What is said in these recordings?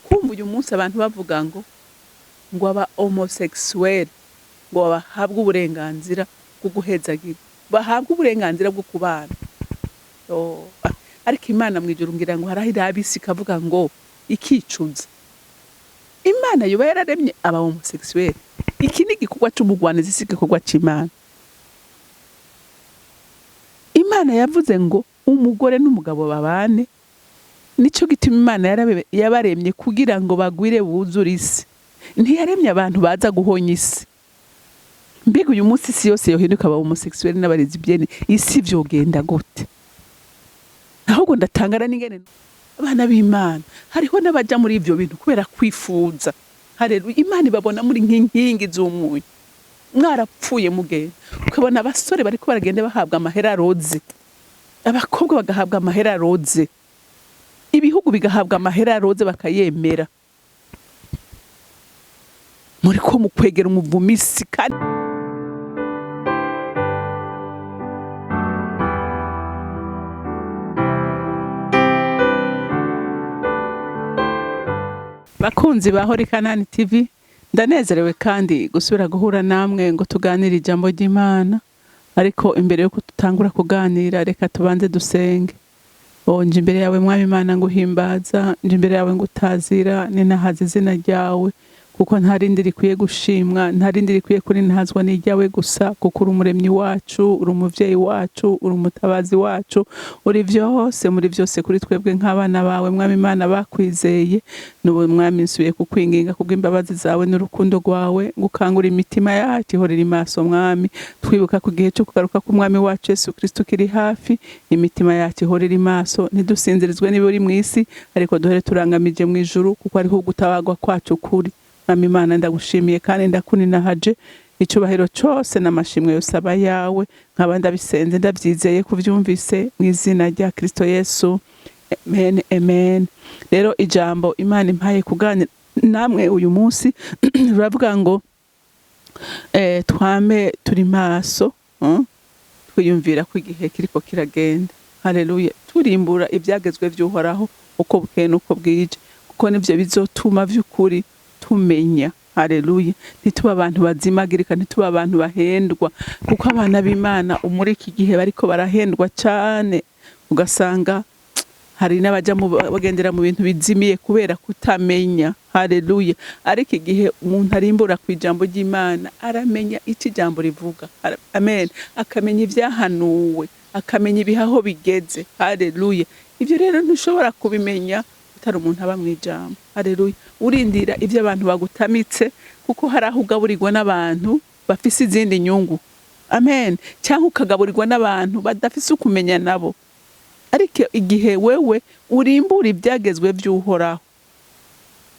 kumva uyu munsi abantu bavuga ngo aba homosexuel ngo bahabwe uburenganzira bwo guhezagira, bahabwe uburenganzira bwo kubana. Ariko Imana mwijuru ngira ngo harahira abisi kavuga ngo ikicuza. Imana yoba yararemye aba homosexuel. Iki ni gikorwa c'umugwanizi, si gikorwa c'Imana. Imana yavuze ngo umugore n'umugabo babane, nico gituma Imana yabaremye kugira ngo bagwire buzure isi. Ntiyaremye abantu baza guhonya isi. Mbega uyu munsi isi yose yohinduka aba homosexuel n'abarezibiyene, isi vyogenda gute? Ahubwo ndatangara n'ingene abana b'Imana hariho n'abaja muri ivyo bintu kubera kwifuza. Haleluya. Imana ibabona muri nk'inkingi z'umunyu. Mwarapfuye mugenda ukabona abasore bariko baragenda bahabwa amahera roze, abakobwa bagahabwa amahera roze, ibihugu bigahabwa amahera roze bakayemera. Muriko mukwegera umuvumisi kandi bakunzi ba CANAAN TV, ndanezerewe kandi gusubira guhura namwe ngo tuganire ijambo ry'Imana. Ariko imbere yo kutangura kuganira, reka tubanze dusenge. Nje imbere yawe Mwami Imana nguhimbaza, nje imbere yawe ngutazira, ninahaza izina ryawe, kuko nta rindi rikwiye gushimwa, nta rindi rikwiye kurinazwa n'iryawe gusa, kuko uri umuremyi wacu, uri umuvyeyi wacu, uri umutabazi wacu, uri vyose muri vyose kuri twebwe nk'abana bawe Mwami Imana bakwizeye. Nubu Mwami nsubiye kukwinginga kubw'imbabazi zawe n'urukundo rwawe, ngukangura imitima yacu ihorera imaso Mwami, twibuka ku gihe cyo kugaruka k'Umwami wacu Yesu Kristo kiri hafi, imitima yacu ihorera imaso, ntidusinzirizwe n'ibiri mw'isi, ariko duhere turangamije mu ijuru, kuko ariho gutabagwa kwacu kuri. Mwami Imana ndagushimiye kandi ndakuninahaje, icubahiro cyose n'amashimwe yose aba yawe, nkaba ndabisenze ndavyizeye kuvyumvise mu izina rya Kristo Yesu. Amen, amen. Rero ijambo Imana impaye kuganira namwe uyu munsi ruravuga ngo twame turi maso, twiyumvira ko igihe kiriko kiragenda. Haleluya. Turimbura ibyagezwe vy'Uhoraho uko bukeye nuko bwije, kuko nivyo bizotuma vy'ukuri tumenya. Haleluya. Ntituba abantu bazimagirika, ntituba abantu bahendwa, kuko abana b'Imana umuri iki gihe bariko barahendwa cyane, ugasanga hari n'abaja bagendera mu bintu bizimiye kubera kutamenya. Haleluya. Ariko igihe umuntu arimbura ku ijambo ry'Imana, aramenya iki jambo rivuga. Amen. Akamenya ivyahanuwe, akamenya ibihaho bigeze. Haleluya. Ivyo rero ntushobora kubimenya utari umuntu aba mu ijambo. Haleluya. Urindira ivyo abantu bagutamitse, kuko hari aho ugaburirwa n'abantu bafise izindi nyungu. Amen. Cyangwa ukagaburirwa n'abantu badafise ukumenya nabo. Ariko igihe wewe urimbura ibyagezwe vy'Uhoraho,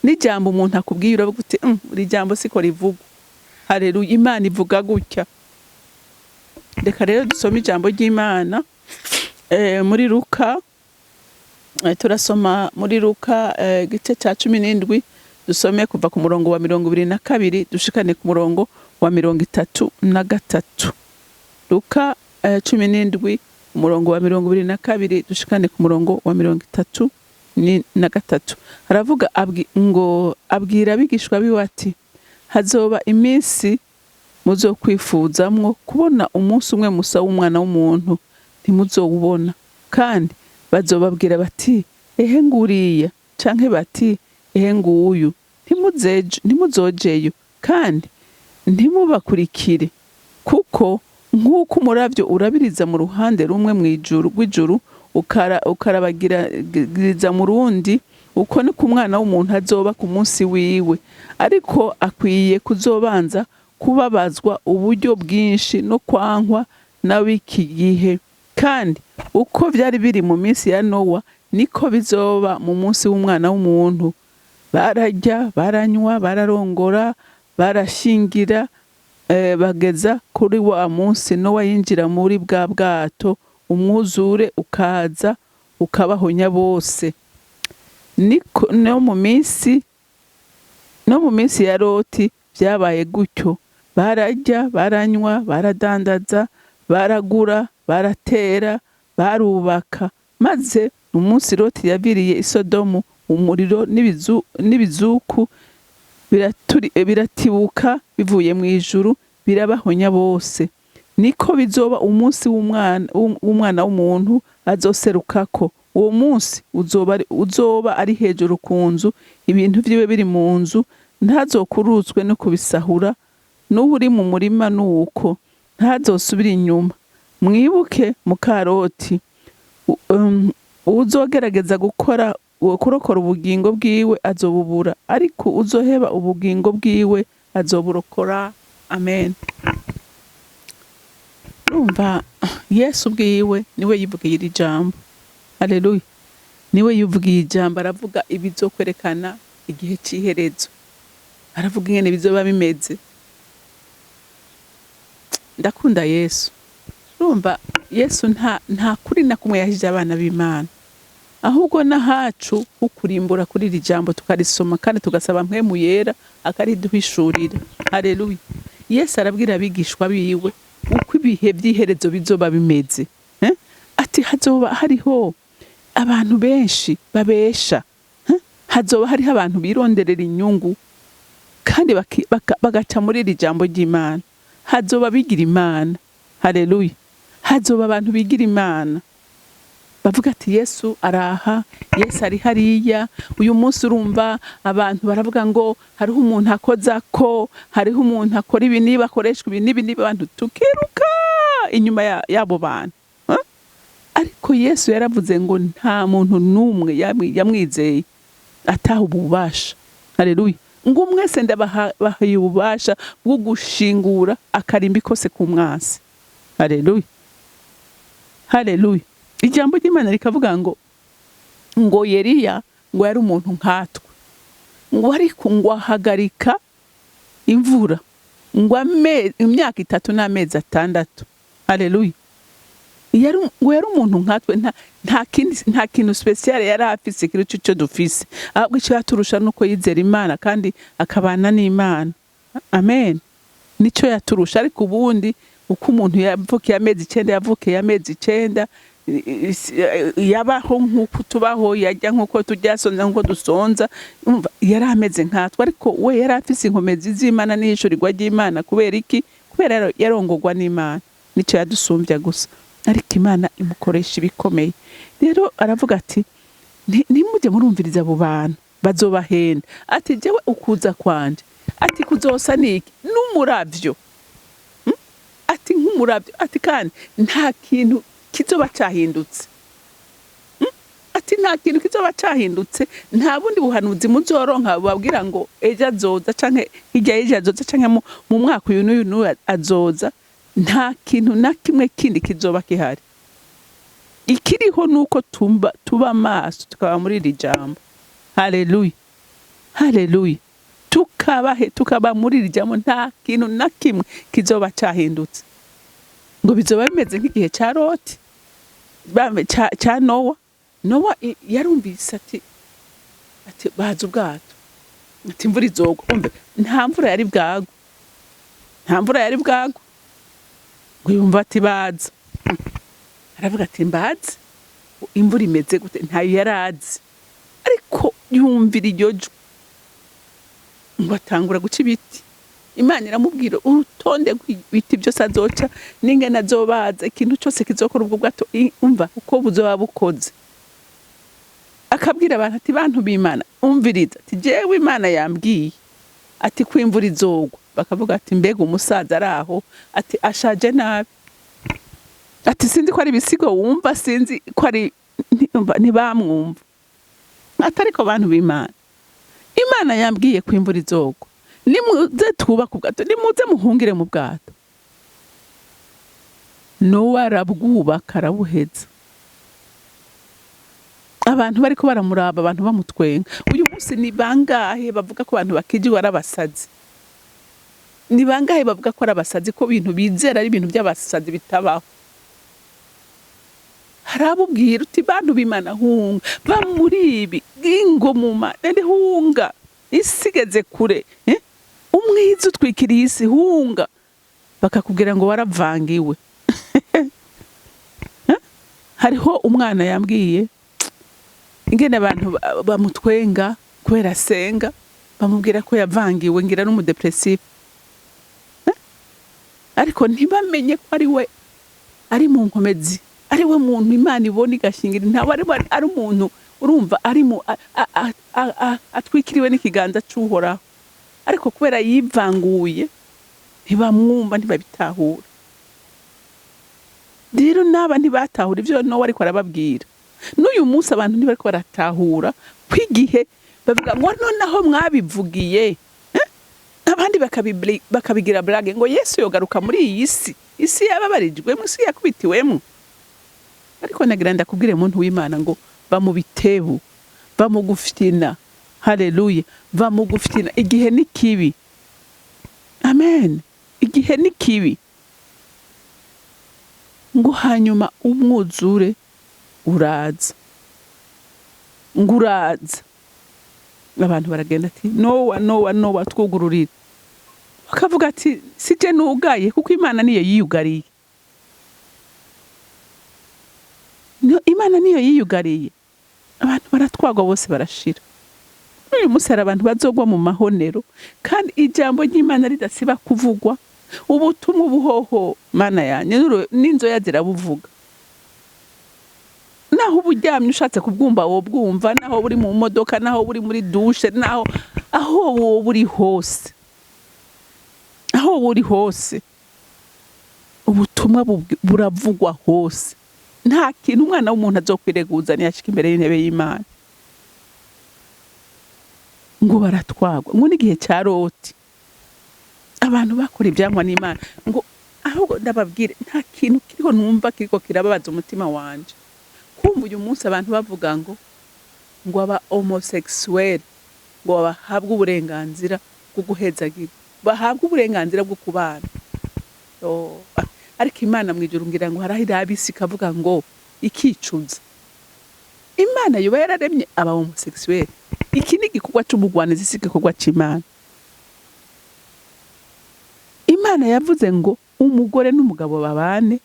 n'ijambo umuntu akubwiye uravuga uti iri jambo siko rivuga. Haleluya. Imana ivuga gutya. Reka rero dusome ijambo ry'Imana muri Luka. Turasoma muri Luka igice cya 17, dusome kuva ku murongo wa 22 dushikane ku murongo wa 33. Luka 17 umurongo wa 22 dushikane ku murongo wa 33. Haravuga ngo abwira abigishwa biwe ati, hazoba iminsi muzokwifuzamwo kubona umunsi umwe musa w'Umwana w'umuntu, ntimuzowubona. Kandi bazobabwira bati, ehe nguriya, canke bati, ehe nguyu, ntimuzojeyo kandi ntimubakurikire. Kuko nk'uko umuravyo urabiriza mu ruhande rumwe rw'ijuru ukarabagiriza mu rundi, uko ni ku Mwana w'umuntu azoba ku munsi wiwe. Ariko akwiye kuzobanza kubabazwa uburyo bwinshi no kwankwa n'ab'iki gihe. Kandi uko vyari biri mu minsi ya Nowa, niko bizoba mu munsi w'Umwana w'umuntu. Bararya, baranywa, bararongora, barashingira, bageza kuri wa munsi Nowa yinjira muri bwa bwato, umwuzure ukaza ukabahonya bose. Niko no mu minsi ya Loti vyabaye gutyo. Bararya, baranywa, baradandaza, baragura, baratera, barubaka. Maze umunsi Loti yabiriye i Sodomu umuriro n'ibizuku biratibuka bivuye mu ijuru birabahonya bose. Niko bizoba umunsi w'umwana w'umuntu azoserukako. Uwo munsi uzoba ari hejuru ku nzu, ibintu vyiwe biri mu nzu, ntazokurutswe no kubisahura, n'uri mu murima nuko ntazosubira inyuma. Mwibuke Mukaroti, uzogerageza kurokora ubugingo bwiwe azobubura, ariko uzoheba ubugingo bwiwe azoburokora. Amen. Urumva Yesu bwiwe niwe yivugiye iri jambo. Haleluya. Niwe yivugiye ijambo, aravuga ibizokwerekana igihe c'iherezo, aravuga ingene bizoba bimeze. Ndakunda Yesu. Urumva Yesu nta kuri na kumwe yahije abana b'Imana, ahubwo nahacu ukurimbura kuri iri jambo tukarisoma kandi tugasaba mpwemu yera akariduhishurira. Haleluya. Yesu arabwira abigishwa biwe uko ibihe by'iherezo bizoba bimeze. Ati hazoba hariho abantu benshi babesha, hazoba hariho abantu bironderera inyungu kandi bagaca muri iri jambo ry'Imana. Hazoba bigira Imana. Haleluya. Hazoba abantu bigira Imana, bavuga ati Yesu araha, Yesu ari hariya. Uyu munsi urumva abantu baravuga ngo hariho umuntu akozako, hariho umuntu akora ibi niba akoreshwa ibi nibi abantu tukiruka inyuma yabo bantu. Ariko Yesu yaravuze ngo nta muntu numwe yamwizeye ataha ububasha. Haleluya. Ngo mwese ndabahaye ububasha bwo gushingura akarimbi kose ku mwasi. Haleluya. Haleluya. Ijambo ry'Imana rikavuga ngo Yeriya ngo yari umuntu nkatwe, ngo ariko ngo ahagarika imvura ngo imyaka 3 n'amezi 6. Haleluya. Ngo yari umuntu nkatwe, nta kintu special yari afise kiri cyo dufise, ahubwo icyo yaturusha nuko yizera Imana kandi akabana n'Imana. Amen. Nico yaturusha. Ariko ubundi uko umuntu yavukiye amezi 9 yavukiye amezi 9, yabaho nk'uko tubaho, yajya nk'uko tujyasonza nk'uko dusonza, yari ameze nkatwe. Ariko we yari afise inkomezi z'Imana n'ishurirwa ry'Imana. Kubera iki? Kubera yarongorwa n'Imana. Nico yadusumbya gusa, ariko Imana imukoresha ibikomeye. Rero aravuga ati nimujye murumviriza abo bantu bazobahenda. Ati jewe ukuza kwanje, ati kuzosa niki n'umuravyo. Ati nk'umuravyo. Ati kandi nta kintu kizoba cyahindutse. Ati nta kintu kizoba cyahindutse, nta bundi buhanuzi muzoronka babwira ngo ejo azoza canke hirya y'ejo azoza canke mu mwaka uyu n'uyu azoza. Nta kintu na kimwe kindi kizoba kihari. Ikiriho nuko tuba maso tukaba muri iri jambo. Haleluya. Haleluya. Tukaba muri iri jambo, nta kintu na kimwe kizoba cyahindutse. Ngo bizoba bimeze nk'igihe cya Loti, cya Nowa. Nowa yarumvise ati baza ubwato, ati imvura izogwa. Nta mvura yari bwagwa, nta mvura yari bwagwa. Ngo yumva ati baza, aravuga ati mbaza imvura imeze gute, ntayo yarazi. Ariko yumvira iryo jwi, ngo atangura guca ibiti. Imana iramubwira urutonde rw'ibiti byose azoca n'ingene azobaza, ikintu cyose kizokora ubwo bwato, umva uko buzoba bukoze. Akabwira abantu ati bantu b'Imana umviriza, ati jewe Imana yambwiye ati ko imvura izogwa. Bakavuga ati mbega umusaza araho, ati ashaje nabi, ati sinzi ko ari bisigo wumva, sinzi ko ari ntibamwumva. Atariko bantu b'Imana, Imana yambwiye ko imvura izogwa, nimuze twubaka ubwato, nimuze muhungire mu bwato. Nowa arabwubaka arabuheza. Abantu bariko baramuraba, abantu bamutwenga. Uyu munsi ni bangahe bavuga ko abantu bakijwe ari abasazi? Ni bangahe bavuga ko ari abasazi, ko ibintu bizera ari ibintu by'abasazi bitabaho? Harabubwira uti bantu b'Imana hunga, ba muri ibi ingomuma nende hunga, isigeze kure. Umwiza utwikiriye isi, hunga. Bakakubwira ngo waravangiwe. Hariho umwana yambwiye ingene abantu bamutwenga kubera asenga, bamubwira ko yavangiwe ngira n'umudepressive, ariko ntibamenye ko ari we ari mu nkomezi, ari we muntu Imana ibona igashingira, ntawe ari umuntu urumva ari mu atwikiriwe n'ikiganza cy'uhoraho, ariko kubera yivanguye ntibamwumva, ntibabitahura. Rero n'aba ntibatahura ivyo Nowa ariko arababwira. N'uyu munsi abantu ntibariko baratahura kwigihe bavuga ngo noneho mwabivugiye, abandi bakabigira brage ngo Yesu yogaruka muri iyi isi yababarijwemo, isi yakubitiwemo. Ariko nagira ndakubwire muntu w'Imana ngo bamubitebu, bamuguftina, haleluya, bamuguftina. Igihe ni kibi, amen, igihe ni kibi, ngo hanyuma umwuzure uraza, ngo uraza. Abantu baragenda ati Nowa twugururira, bakavuga ati sije nugaye kuko Imana niyo yiyugariye, Imana niyo yiyugariye. Abantu baratwagwa bose barashira. Uyu munsi hari abantu bazogwa mu mahonero, kandi ijambo ry'Imana ridasiba kuvugwa, ubutumwa ubuhoho Mana yanjye n'inzoya zirabuvuga. Naho uburyamye ushatse kubwumva wo bwumva, naho buri mu modoka, naho buri muri douche, naho aho wo buri hose, aho buri hose ubutumwa buravugwa hose. Nta kintu umwana w'umuntu azokwireguza niyashika imbere y'intebe y'Imana. Ngo baratwagwa, ngo n'igihe cya Loti abantu bakora ibyangwa n'Imana, ngo ahubwo ndababwire nta kintu kiriho numva kiriko kirababaza umutima wanje. Kumva uyu munsi abantu bavuga ngo aba homosexuel ngo bahabwe uburenganzira bwo guhezagira, bahabwe uburenganzira bwo kubana. Ariko Imana mwijuru ngira ngo harahira abisi kavuga ngo ikicuza. Imana yuba yararemye aba homosexuel, iki ni gikorwa cy'umugwanizi, si gikorwa cy'Imana. Imana yavuze ngo umugore n'umugabo babane,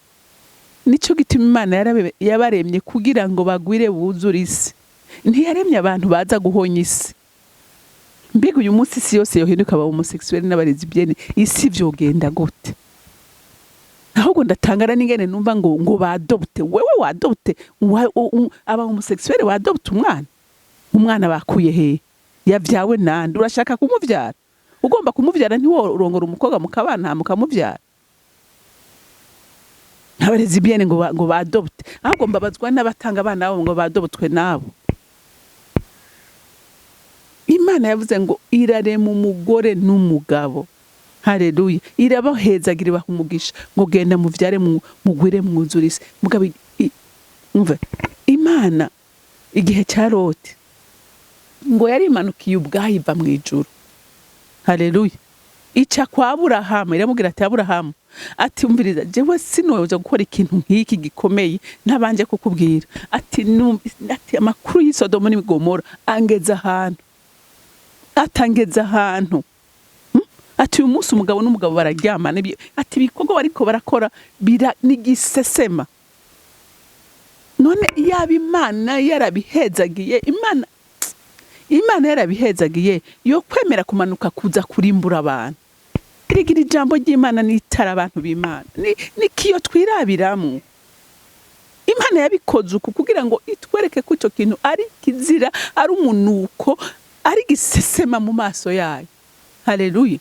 nico gituma Imana yabaremye kugira ngo bagwire buzure isi. Ntiyaremye abantu baza guhonya isi. Mbega uyu munsi isi yose yohinduka aba homosexuel n'abarezibiyene, isi vyogenda gute? Ahubwo ndatangara n'ingene numva ngo badopte. Wewe wadopte aba homosexuel, wadopte umwana bakuye he? Yavyawe nande? Urashaka kumuvyara? Ugomba kumuvyara ntiworongora umukobwa mukabana mukamuvyara. Abarezibiyene ngo badopte, ahubwo mbabazwa n'abatanga abana babo ngo badoptwe nabo. Imana yavuze ngo irarema umugore n'umugabo, haleluya, irabahezagira ibaha umugisha, ngo genda muvyare mugwire mwuzure isi. Mugabo umva, Imana igihe cya Loti ngo yari imanukiye ubwayo iva mu ijuru, haleluya, ica kwa Aburahamu, iramubwira ati Aburahamu, ati umviriza, jewe sinoza gukora ikintu nk'iki gikomeye ntabanje kukubwira. Ati amakuru y'Isodomu n'Igomora angeza ahantu, atangeza ahantu. Ati uyu munsi umugabo n'umugabo bararyamana, ati ibikorwa bariko barakora n'igisesema. None yaba Imana yarabihezagiye, Imana yarabihezagiye yo kwemera kumanuka kuza kurimbura abantu. Irigira ijambo ry'Imana n'itara abantu b'Imana, nikiyo twirabiramo. Imana yabikoze uku kugira ngo itwereke ko ico kintu ari kizira, ari umunuko, ari gisesema mu maso yayo, haleluya,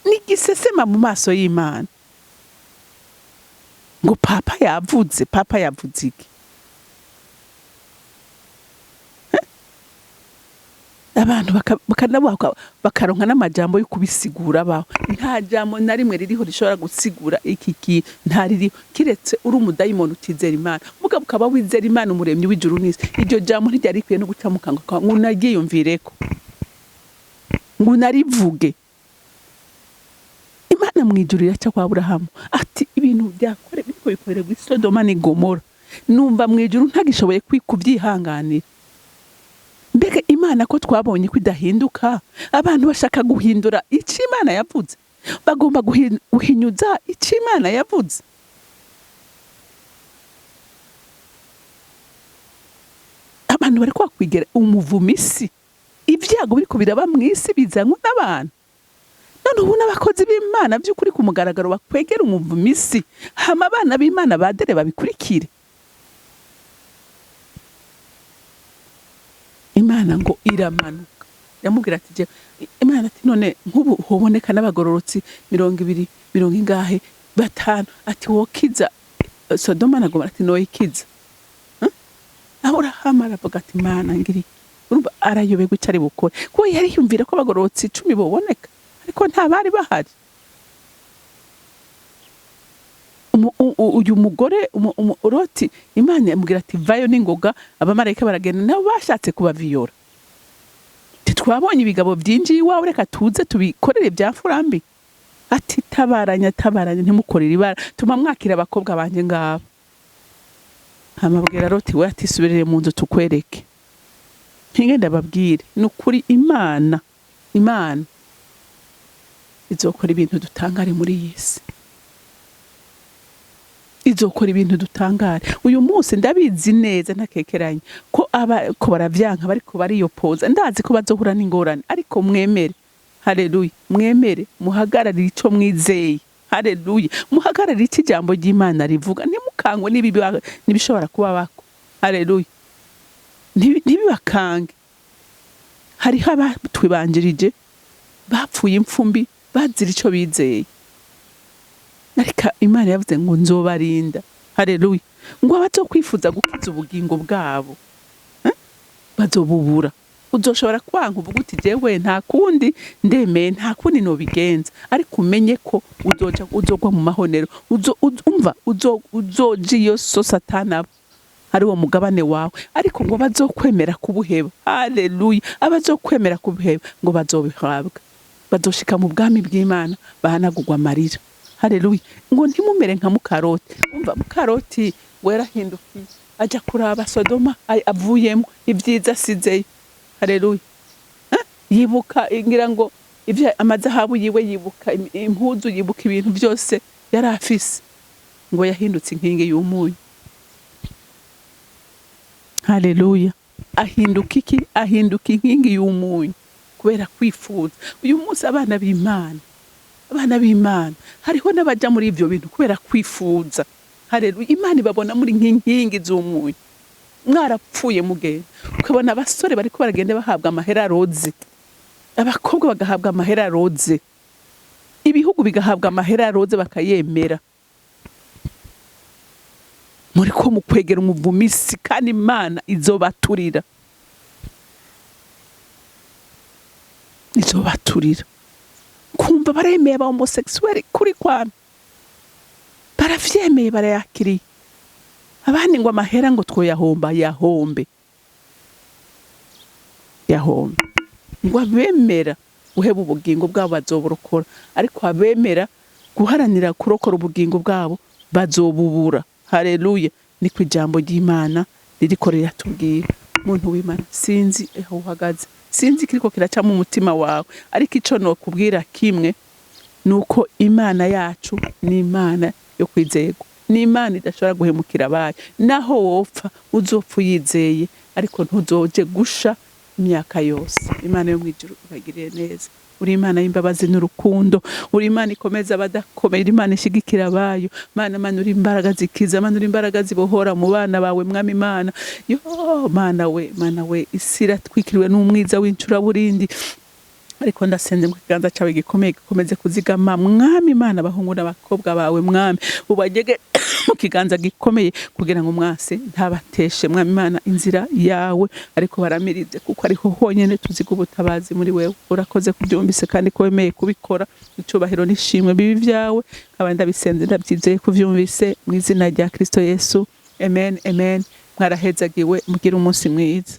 ni gisesema mu maso y'Imana. Ngo papa yavuze iki? Abantu bakaronka n'amajambo yo kubisigura baho. Nta jambo na rimwe ririho rishobora gusigura iki ntaririho, kiretse uri umudayimoni utizera Imana. Mugabo ukaba wizera Imana umuremyi w'ijuru n'isi, iryo jambo ntiryari rikwiye no guca mu kanwa kawe ngo unagiyumvireko, ngo unarivuge. Imana mwijuru iraca kwa Aburahamu ati ibintu byakore biriko bikorerwa Sodoma n'Igomora, numva mwijuru ntagishoboye kubyihanganira. Mbega Imana ko twabonye ko idahinduka, abantu bashaka guhindura icyo Imana yavuze, bagomba guhinyuza icyo Imana yavuze. abantu bari kwakwigera umuvumisi ibyago biriko biraba mwisi bizanwa n'abantu none ubu n'abakozi b'Imana by'ukuri ku mugaragaro bakwegera umuvumisi hama abana b'Imana badere babikurikire. Imana ngo iramanuka yamubwira ati Imana ati none nk'ubu hoboneka n'abagororotsi 200 ingahe batanu ati wokiza Sodoma na Gomora ati noyikiza Aburahamu aravuga ati Mana ngiri urumva arayoberwa icyo ari bukore kuko yari yumvira ko abagororotsi 10 boboneka ariko nta bari bahari. Uyu mugore Loti Imana yamubwira ati vayo n'ingoga abamarayika baragenda nabo bashatse kubaviyora twabonye ibigabo byinjiye iwawe reka tuze tubikorere bya furambi ati tabaranya ntimukorere ibara tuma mwakira abakobwa banje ngabo. Amabwira Loti we ati subirire mu nzu tukwereke ngenda babwire nukuri Imana izokora ibintu dutangare muri yisi izokora ibintu dutangare uyu munsi ndabizi neza ntakekeranye ko baravyanka bariko bariyopoza ndazi ko bazohura n'ingorane ariko mwemere haleluya mwemere muhagararire ico mwizeye haleluya muhagararire iki jambo ry'Imana rivuga ntimukangwe nibishobora kuba bako haleluya ntibibakange hariho abatwibanjirije bapfuye impfumbi bazira ico bizeye ariko Imana yavuze ngo nzobarinda haleluya ngo abazokwifuza gukiza ubugingo bwabo bazobubura uzoshobora kwanka uvuga uti jewe nta kundi ndemeye nta kundi no bigenza ariko umenye ko uzogwa mu mahonero uzojiyo so satana ari wo mugabane wawe ariko ngo bazokwemera kubuheba haleluya abazokwemera kubuheba ngo bazobihabwa bazoshika mu bwami bw'Imana bahanagurwa amarira haleluya ngo ntimumere nka Mukaroti umva Mukaroti werahindukiye aja kuraba Sodoma avuyemo ibyiza sizeyo haleluya yibuka ingira ngo ivya amazahabu yiwe yibuka impuzu yibuka ibintu byose yari afise ngo yahindutse inkingi y'umunyu haleluya ahinduka inkingi y'umunyu kubera kwifuza. Uyu munsi abana b'Imana hariho n'abaja muri ivyo bintu kubera kwifuza haleluya Imana ibabona muri nkingi z'umunyu mwarapfuye mugenda ukabona abasore bariko baragenda bahabwa amahera roze abakobwa bagahabwa amahera roze ibihugu bigahabwa amahera roze bakayemera muri ko mukwegera umuvumisi kandi Imana izobaturira kumva baremeye aba homosexuel kuri kwame baravyemeye barayakiriye abandi ngo amahera ngo twoyahomba yahombe ngo abemera guheba ubugingo bwabo bazoburokora ariko abemera guharanira kurokora ubugingo bwabo bazobubura haleluya niko ijambo ry'Imana ririko riratubwira. Muntu w'Imana sinzi aho uhagaze sinzi kiriko kiraca mu mutima wawe ariko ico no kubwira kimwe nuko Imana yacu ni Imana yo kwizerwa ni Imana idashobora guhemukira abayo naho wopfa uzopfa yizeye ariko ntuzoje gusha imyaka yose. Imana yo mwijuru ibagirire neza uri Imana y'imbabazi n'urukundo uri Imana ikomeza abadakomeye Imana ishigikira abayo Mana uri imbaraga zikiza Mana uri imbaraga zibohora mu bana bawe mwami Imana yo Mana we isira twikiriwe n'umwiza w'incura burindi ariko ndasenze mu kiganza cyawe gikomeye gikomeze kuzigama mwami Imana bahungu n'abakobwa bawe mwami ubagege mu kiganza gikomeye kugira ngo mwase ntabateshe mwami Imana inzira yawe ariko baramirize kuko ariho honyene tuziga ubutabazi muri wewe urakoze kubyumvise kandi ko wemeye kubikora icubahiro nishimwe bibi byawe abandi bisenze ndabyizeye kuvyumvise mu izina rya Kristo Yesu amen mwarahezagiwe mugira umunsi mwiza.